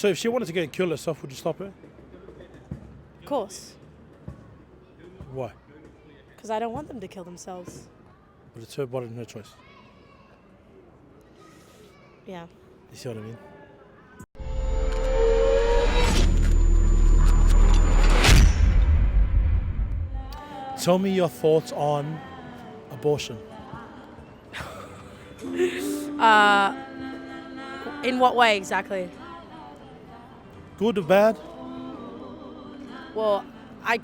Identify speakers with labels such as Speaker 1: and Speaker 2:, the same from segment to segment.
Speaker 1: So if she wanted to go and kill herself, would you stop her?
Speaker 2: Of course.
Speaker 1: Why?
Speaker 2: Because I don't want them to kill themselves.
Speaker 1: But it's her body and her choice.
Speaker 2: Yeah.
Speaker 1: You see what I mean? Tell me your thoughts on abortion.
Speaker 2: In what way exactly?
Speaker 1: Good or bad?
Speaker 2: Well, I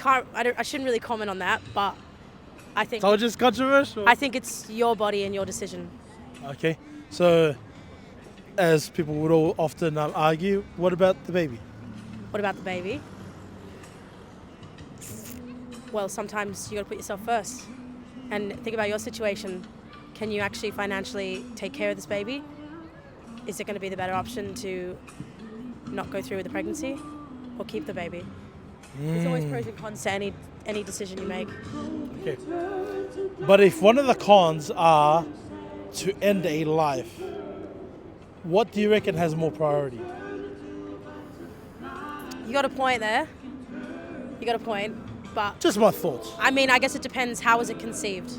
Speaker 2: shouldn't really comment on that, but I think
Speaker 1: So just controversial.
Speaker 2: I think it's your body and your decision.
Speaker 1: Okay. So, as people would all often argue, what about the baby?
Speaker 2: What about the baby? Well, sometimes you got to put yourself first and think about your situation. Can you actually financially take care of this baby? Is it going to be the better option to not go through with the pregnancy or keep the baby? There's always pros and cons to any decision you make.
Speaker 1: Okay. But if one of the cons are to end a life, what do you reckon has more priority?
Speaker 2: You got a point there. You got a point, but
Speaker 1: Just my thoughts.
Speaker 2: I mean, I guess it depends. How was it conceived?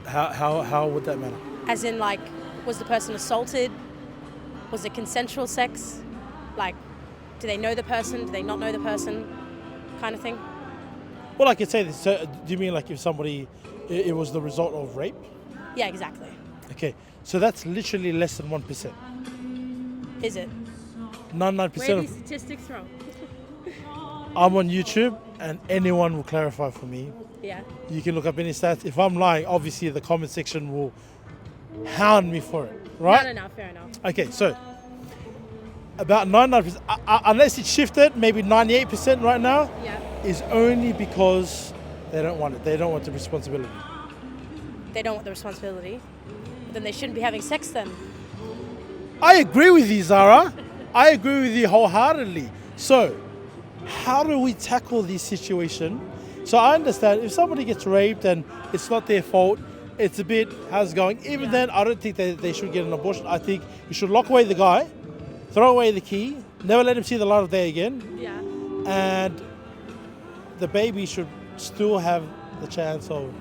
Speaker 1: How would that matter?
Speaker 2: As in, like, was the person assaulted? Was it consensual sex? Like, do they know the person? Do they not know the person? Kind of thing.
Speaker 1: Well, I could say this. So, do you mean like if somebody, it was the result of rape?
Speaker 2: Yeah, exactly.
Speaker 1: Okay. So that's literally less than 1%.
Speaker 2: Is it?
Speaker 1: 99% of...
Speaker 2: statistics from?
Speaker 1: I'm on YouTube and anyone will clarify for me.
Speaker 2: Yeah.
Speaker 1: You can look up any stats. If I'm lying, obviously the comment section will hound me for it, right?
Speaker 2: No, fair enough.
Speaker 1: Okay, so about 99%, unless it's shifted, maybe 98% right now,
Speaker 2: Yeah.
Speaker 1: is only because they don't want it. They don't want the responsibility.
Speaker 2: They don't want the responsibility. Then they shouldn't be having sex then.
Speaker 1: I agree with you, Zara. I agree with you wholeheartedly. So, how do we tackle this situation? So I understand if somebody gets raped and it's not their fault, it's a bit, how's it going? Even then, I don't think they should get an abortion. I think you should lock away the guy, throw away the key, never let him see the light of day again,
Speaker 2: Yeah.
Speaker 1: and the baby should still have the chance of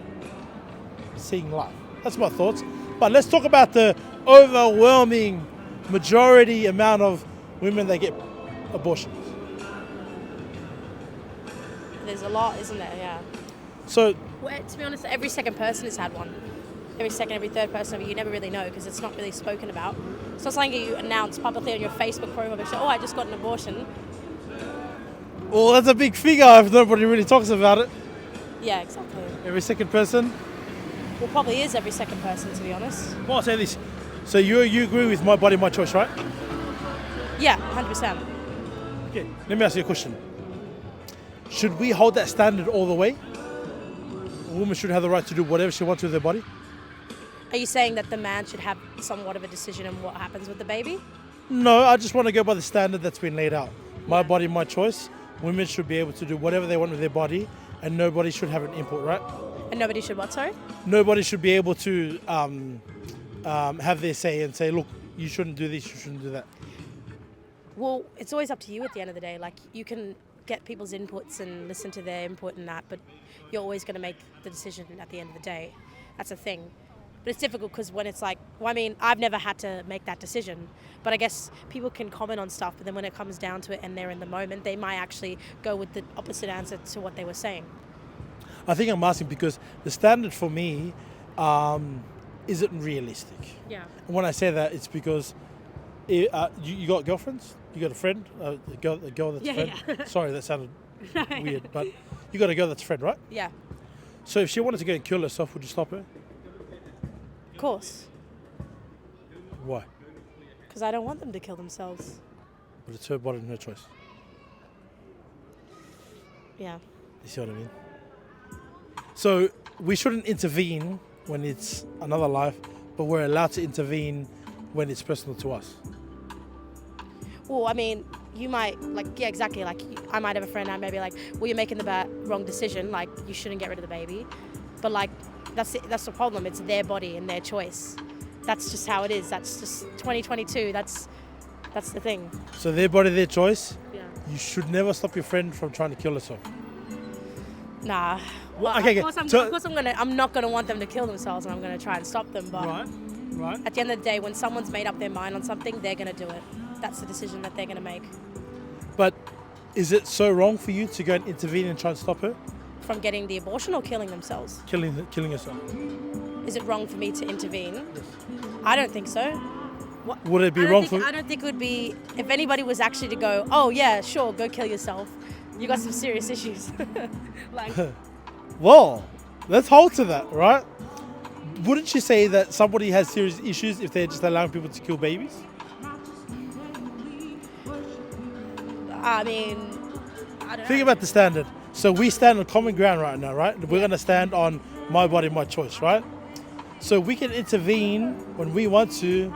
Speaker 1: seeing life. That's my thoughts. But let's talk about the overwhelming majority amount of women that get abortions.
Speaker 2: There's a lot, isn't there? Yeah.
Speaker 1: So,
Speaker 2: Well, to be honest, every second person has had one. Every second, every third person, you never really know because it's not really spoken about. It's not something you announce publicly on your Facebook profile and say, oh, I just got an abortion.
Speaker 1: well, that's a big figure if nobody really talks about it.
Speaker 2: Yeah, exactly.
Speaker 1: Every second person.
Speaker 2: Well, probably is every second person, to be honest.
Speaker 1: Well, I'll say this. So you agree with my body, my choice, right?
Speaker 2: Yeah, 100%.
Speaker 1: Okay, let me ask you a question. Should we hold that standard all the way? A woman should have the right to do whatever she wants with her body?
Speaker 2: Are you saying that the man should have somewhat of a decision on what happens with the baby?
Speaker 1: No, I just want to go by the standard that's been laid out. My body, my choice. Women should be able to do whatever they want with their body, and nobody should have an input, right?
Speaker 2: And nobody should what, sorry?
Speaker 1: Nobody should be able to have their say and say, look, you shouldn't do this, you shouldn't do that.
Speaker 2: Well, it's always up to you at the end of the day. Like, you can get people's inputs and listen to their input and that, but you're always going to make the decision at the end of the day. That's a thing. But it's difficult because when it's like, well, I mean, I've never had to make that decision, but I guess people can comment on stuff, but then when it comes down to it and they're in the moment, they might actually go with the opposite answer to what they were saying.
Speaker 1: I think I'm asking because the standard for me isn't realistic.
Speaker 2: Yeah.
Speaker 1: And when I say that, it's because you got girlfriends? You got a friend? A girl that's a friend?
Speaker 2: Yeah.
Speaker 1: Sorry, that sounded weird, but you got a girl that's a friend, right?
Speaker 2: Yeah,
Speaker 1: So if she wanted to go and kill herself, would you stop her?
Speaker 2: of course.
Speaker 1: Why?
Speaker 2: Because I don't want them to kill themselves.
Speaker 1: But it's her body and her choice.
Speaker 2: Yeah.
Speaker 1: You see what I mean? So we shouldn't intervene when it's another life, but we're allowed to intervene when it's personal to us.
Speaker 2: Well, I mean, you might, like, yeah, exactly. Like, I might have a friend, I may be like, well, you're making the wrong decision. Like, you shouldn't get rid of the baby. But, like, that's the problem. It's their body and their choice. That's just how it is. That's just 2022. That's That's the thing.
Speaker 1: So their body, their choice.
Speaker 2: Yeah.
Speaker 1: You should never stop your friend from trying to kill herself.
Speaker 2: Nah.
Speaker 1: Well,
Speaker 2: Well,
Speaker 1: okay,
Speaker 2: of course,
Speaker 1: so-
Speaker 2: of course I'm not gonna want them to kill themselves, and I'm gonna try and stop them. But
Speaker 1: Right.
Speaker 2: at the end of the day, when someone's made up their mind on something, they're gonna do it. That's the decision that they're gonna make.
Speaker 1: But is it so wrong for you to go and intervene and try and stop her
Speaker 2: From getting the abortion or killing themselves.
Speaker 1: killing herself?
Speaker 2: Is it wrong for me to intervene? I don't think so.
Speaker 1: Would it be
Speaker 2: I don't
Speaker 1: wrong
Speaker 2: think,
Speaker 1: for?
Speaker 2: I don't think it would be if anybody was actually to go, oh yeah, sure, go kill yourself. You got some serious issues. Like,
Speaker 1: Well, let's hold to that, right? Wouldn't you say that somebody has serious issues if they're just allowing people to kill babies?
Speaker 2: I mean, I don't
Speaker 1: Think
Speaker 2: know.
Speaker 1: about the standard. So we stand on common ground right now, right? We're going to stand on my body, my choice, right? So we can intervene when we want to,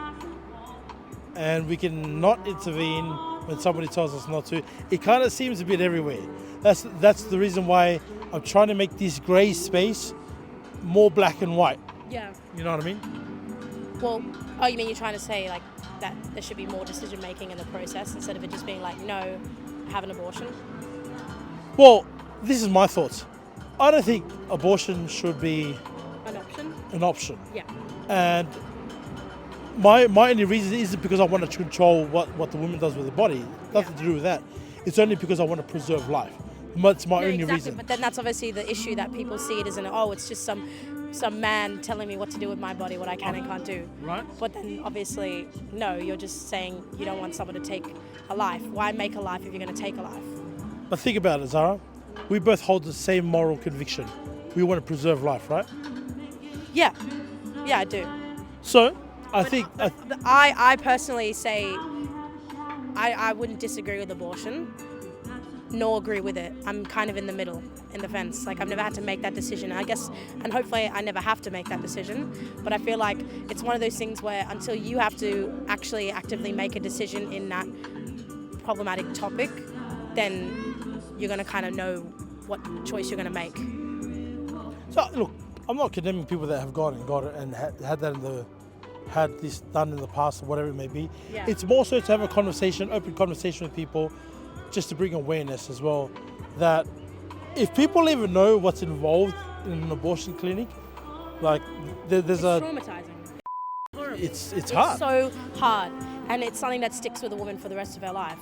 Speaker 1: and we can not intervene when somebody tells us not to. It kind of seems a bit everywhere. That's the reason why I'm trying to make this grey space more black and white.
Speaker 2: Yeah.
Speaker 1: You know what I mean?
Speaker 2: Well, oh, you mean you're trying to say like that there should be more decision making in the process instead of it just being like, no, have an abortion?
Speaker 1: Well, this is my thoughts. I don't think abortion should be
Speaker 2: An option?
Speaker 1: an option.
Speaker 2: Yeah.
Speaker 1: And my only reason isn't because I want to control what the woman does with the body. Nothing to do with that. It's only because I want to preserve life. That's my
Speaker 2: No,
Speaker 1: only
Speaker 2: exactly.
Speaker 1: reason.
Speaker 2: But then that's obviously the issue that people see it as it's just some man telling me what to do with my body, what I can and can't do.
Speaker 1: Right?
Speaker 2: But then obviously, no, you're just saying you don't want someone to take a life. Why make a life if you're going to take a life?
Speaker 1: But think about it, Zara. We both hold the same moral conviction. We want to preserve life, right?
Speaker 2: Yeah. Yeah, I do.
Speaker 1: So, I think...
Speaker 2: But I personally say I wouldn't disagree with abortion, nor agree with it. I'm kind of in the middle, in the fence. Like, I've never had to make that decision. I guess, and hopefully I never have to make that decision. But I feel like it's one of those things where until you have to actually actively make a decision in that problematic topic, then you're going to kind of know what choice you're going to make.
Speaker 1: So, look, I'm not condemning people that have gone and got it and had that had this done in the past or whatever it may be.
Speaker 2: Yeah.
Speaker 1: It's more so to have a conversation, open conversation with people, just to bring awareness as well, that if people even know what's involved in an abortion clinic, like there's
Speaker 2: It's
Speaker 1: a,
Speaker 2: traumatizing. Horrible.
Speaker 1: it's hard.
Speaker 2: It's so hard, and it's something that sticks with a woman for the rest of her life.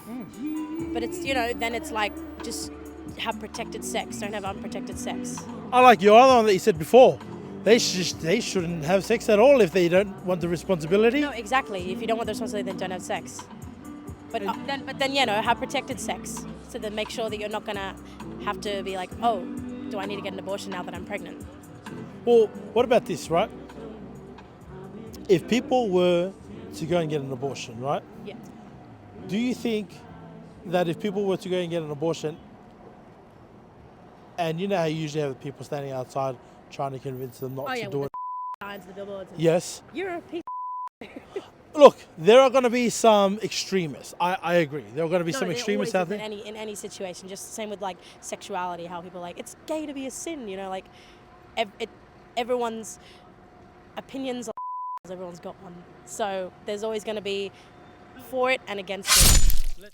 Speaker 2: But it's, then it's like, just have protected sex, don't have unprotected sex.
Speaker 1: I like your other one that you said before. They shouldn't have sex at all if they don't want the responsibility.
Speaker 2: No, exactly. If you don't want the responsibility, then don't have sex. But then have protected sex. So then make sure that you're not gonna have to be like, oh, do I need to get an abortion now that I'm pregnant?
Speaker 1: Well, what about this, right? If people were to go and get an abortion, right?
Speaker 2: Yeah.
Speaker 1: Do you think that if people were to go and get an abortion, and you know how you usually have people standing outside trying to convince them not to do it?
Speaker 2: Signs, the billboards.
Speaker 1: Yes.
Speaker 2: You're a piece.
Speaker 1: Look, there are going to be some extremists. I agree. There are going to be
Speaker 2: No,
Speaker 1: some
Speaker 2: there
Speaker 1: extremists
Speaker 2: always
Speaker 1: out
Speaker 2: is
Speaker 1: there.
Speaker 2: in any situation. Just the same with like sexuality. How people are like it's gay to be a sin. Like everyone's opinions. Everyone's got one. So there's always going to be for it and against it.